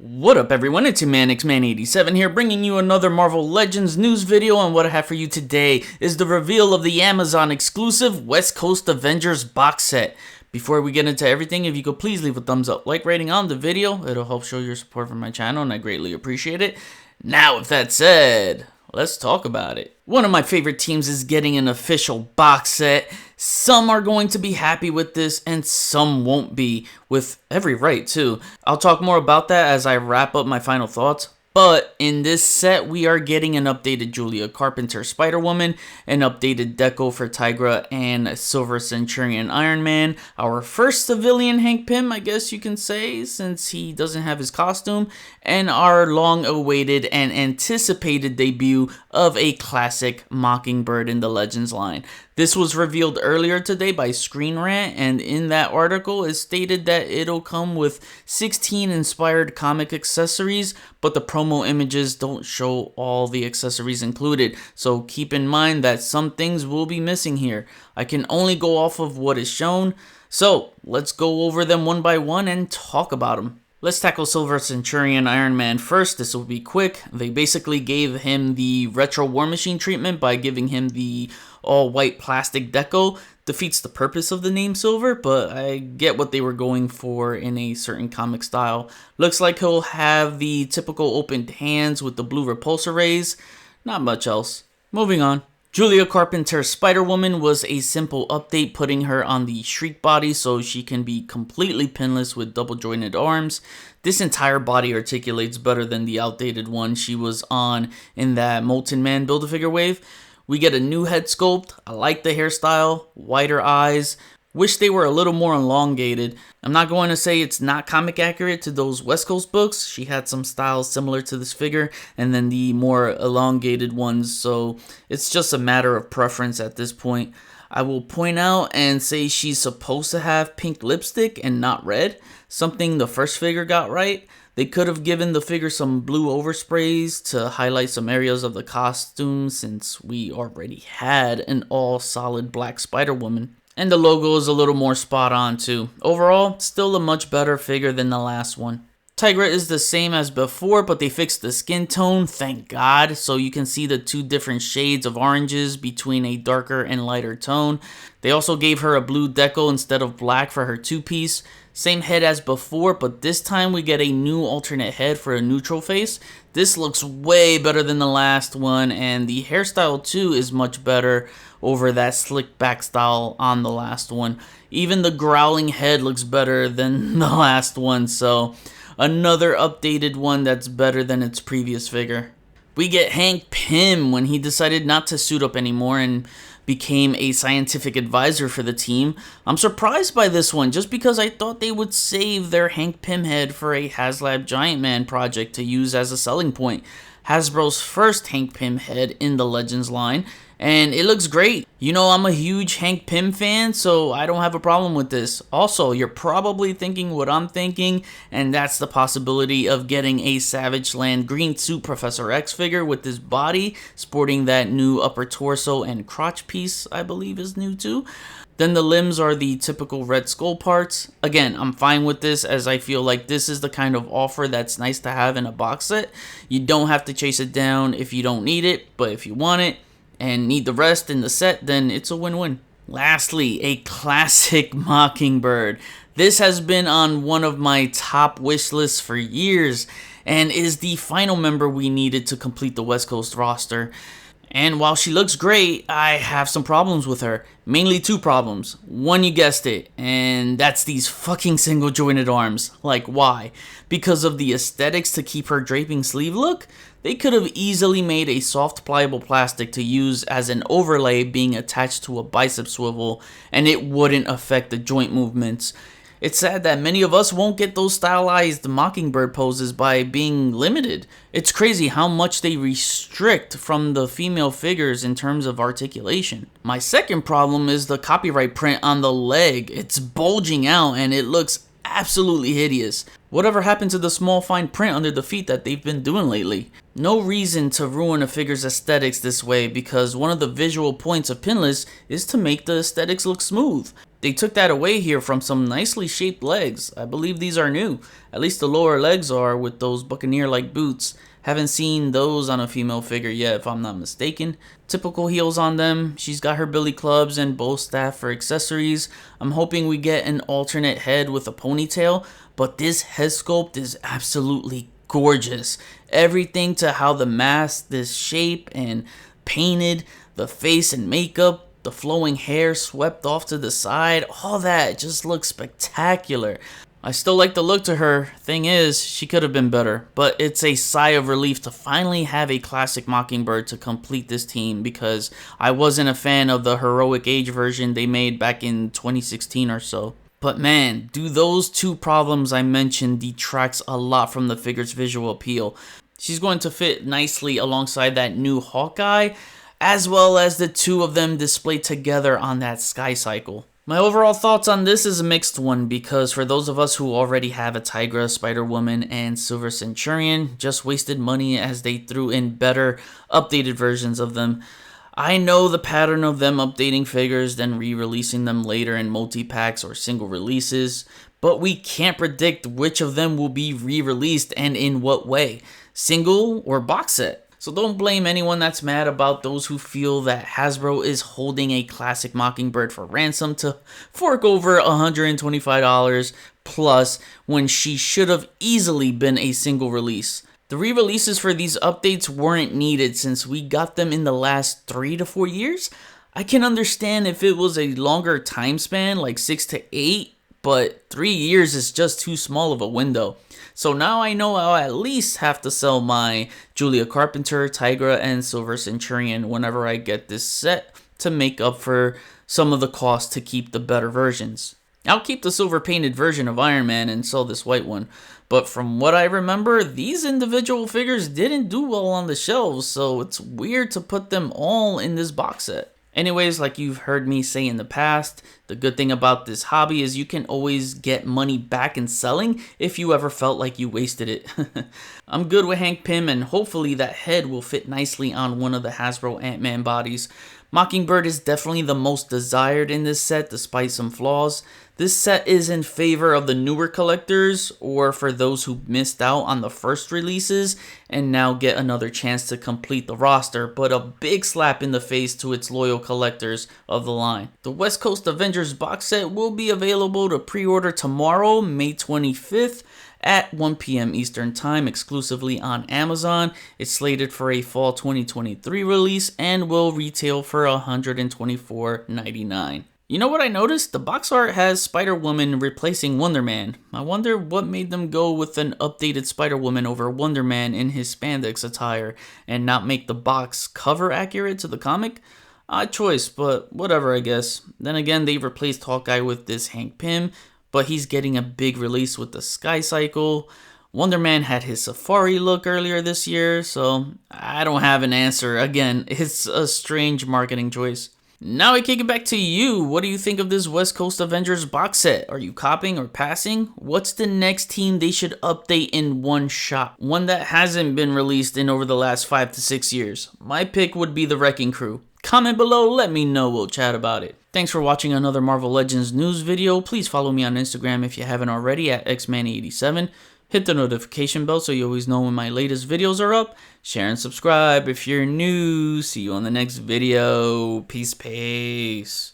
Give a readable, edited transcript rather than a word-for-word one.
What up everyone, it's your man XMan87 here, bringing you another Marvel Legends news video, and what I have for you today is the reveal of the Amazon exclusive West Coast Avengers box set. Before we get into everything, if you could please leave a thumbs up, like, rating on the video, it'll help show your support for my channel and I greatly appreciate it. Now with that said, let's talk about it. One of my favorite teams is getting an official box set. Some are going to be happy with this and some won't be, with every right too. I'll talk more about that as I wrap up my final thoughts. But in this set, we are getting an updated Julia Carpenter Spider-Woman, an updated deco for Tigra and Silver Centurion Iron Man, our first civilian Hank Pym, I guess you can say, since he doesn't have his costume, and our long-awaited and anticipated debut of a classic Mockingbird in the Legends line. This was revealed earlier today by Screen Rant, and in that article it stated that it'll come with 16 inspired comic accessories, but the promo images don't show all the accessories included, so keep in mind that some things will be missing here. I can only go off of what is shown, so let's go over them one by one and talk about them. Let's tackle Silver Centurion Iron Man first. This will be quick. They basically gave him the retro War Machine treatment by giving him the all-white plastic deco. Defeats the purpose of the name Silver, but I get what they were going for in a certain comic style. Looks like he'll have the typical opened hands with the blue repulsor rays. Not much else. Moving on. Julia Carpenter's Spider-Woman was a simple update, putting her on the Shriek body so she can be completely pinless with double jointed arms. This entire body articulates better than the outdated one she was on in that Molten Man Build-A-Figure wave. We get a new head sculpt. I like the hairstyle, wider eyes. Wish they were a little more elongated. I'm not going to say it's not comic accurate to those West Coast books. She had some styles similar to this figure, and then the more elongated ones, so it's just a matter of preference at this point. I will point out and say she's supposed to have pink lipstick and not red, something the first figure got right. They could have given the figure some blue oversprays to highlight some areas of the costume, since we already had an all solid black Spider-Woman. And the logo is a little more spot on too. Overall, still a much better figure than the last one. Tigra is the same as before, but they fixed the skin tone, thank God, so you can see the two different shades of oranges between a darker and lighter tone. They also gave her a blue deco instead of black for her two-piece. Same head as before, but this time we get a new alternate head for a neutral face. This looks way better than the last one, and the hairstyle too is much better over that slick back style on the last one. Even the growling head looks better than the last one, so another updated one that's better than its previous figure. We get Hank Pym when he decided not to suit up anymore and became a scientific advisor for the team. I'm surprised by this one just because I thought they would save their Hank Pym head for a HasLab Giant Man project to use as a selling point. Hasbro's first Hank Pym head in the Legends line, and it looks great. You know, I'm a huge Hank Pym fan, so I don't have a problem with this. Also, you're probably thinking what I'm thinking, and that's the possibility of getting a Savage Land Green Suit Professor X figure with this body, sporting that new upper torso and crotch piece, I believe is new too. Then the limbs are the typical Red Skull parts. Again, I'm fine with this, as I feel like this is the kind of offer that's nice to have in a box set. You don't have to chase it down if you don't need it, but if you want it and need the rest in the set, then it's a win-win. Lastly, a classic Mockingbird. This has been on one of my top wish lists for years and is the final member we needed to complete the West Coast roster. And while she looks great, I have some problems with her. Mainly two problems. One, you guessed it, and that's these fucking single jointed arms. Like, why? Because of the aesthetics to keep her draping sleeve look? They could have easily made a soft pliable plastic to use as an overlay being attached to a bicep swivel, and it wouldn't affect the joint movements. It's sad that many of us won't get those stylized Mockingbird poses by being limited. It's crazy how much they restrict from the female figures in terms of articulation. My second problem is the copyright print on the leg. It's bulging out and it looks absolutely hideous. Whatever happened to the small fine print under the feet that they've been doing lately? No reason to ruin a figure's aesthetics this way, because one of the visual points of Pinless is to make the aesthetics look smooth. They took that away here from some nicely shaped legs. I believe these are new. At least the lower legs are, with those Buccaneer-like boots. Haven't seen those on a female figure yet, if I'm not mistaken. Typical heels on them. She's got her billy clubs and bow staff for accessories. I'm hoping we get an alternate head with a ponytail, but this head sculpt is absolutely gorgeous. Everything to how the mask, this shape and painted, the face and makeup, the flowing hair swept off to the side, all that just looks spectacular. I still like the look to her. Thing is, she could have been better, but it's a sigh of relief to finally have a classic Mockingbird to complete this team, because I wasn't a fan of the heroic age version they made back in 2016 or so. But man, do those two problems I mentioned detracts a lot from the figure's visual appeal. She's going to fit nicely alongside that new Hawkeye, as well as the two of them displayed together on that Sky Cycle. My overall thoughts on this is a mixed one, because for those of us who already have a Tigra, Spider-Woman, and Silver Centurion, just wasted money as they threw in better, updated versions of them. I know the pattern of them updating figures, then re-releasing them later in multi-packs or single releases, but we can't predict which of them will be re-released and in what way, single or box set. So don't blame anyone that's mad about those who feel that Hasbro is holding a classic Mockingbird for ransom to fork over $125 plus when she should have easily been a single release. The re-releases for these updates weren't needed since we got them in the last 3 to 4 years. I can understand if it was a longer time span, like 6 to 8, but 3 years is just too small of a window. So now I know I'll at least have to sell my Julia Carpenter, Tigra, and Silver Centurion whenever I get this set to make up for some of the cost to keep the better versions. I'll keep the silver painted version of Iron Man and sell this white one, but from what I remember, these individual figures didn't do well on the shelves, so it's weird to put them all in this box set. Anyways, like you've heard me say in the past, the good thing about this hobby is you can always get money back in selling if you ever felt like you wasted it. I'm good with Hank Pym, and hopefully that head will fit nicely on one of the Hasbro Ant-Man bodies. Mockingbird is definitely the most desired in this set despite some flaws. This set is in favor of the newer collectors, or for those who missed out on the first releases and now get another chance to complete the roster, but a big slap in the face to its loyal collectors of the line. The West Coast Avengers box set will be available to pre-order tomorrow, May 25th at 1 p.m. Eastern Time, exclusively on Amazon. It's slated for a fall 2023 release and will retail for $124.99. You know what I noticed? The box art has Spider-Woman replacing Wonder Man. I wonder what made them go with an updated Spider-Woman over Wonder Man in his spandex attire and not make the box cover accurate to the comic? Odd choice, but whatever, I guess. Then again, they replaced Hawkeye with this Hank Pym, but he's getting a big release with the Sky Cycle. Wonder Man had his safari look earlier this year, so I don't have an answer. Again, it's a strange marketing choice. Now I kick it back to you. What do you think of this West Coast Avengers box set? Are you copying or passing? What's the next team they should update in one shot? One that hasn't been released in over the last 5 to 6 years. My pick would be the Wrecking Crew. Comment below, let me know, we'll chat about it. Thanks for watching another Marvel Legends news video. Please follow me on Instagram if you haven't already at xman87. Hit the notification bell so you always know when my latest videos are up. Share and subscribe if you're new. See you on the next video. Peace.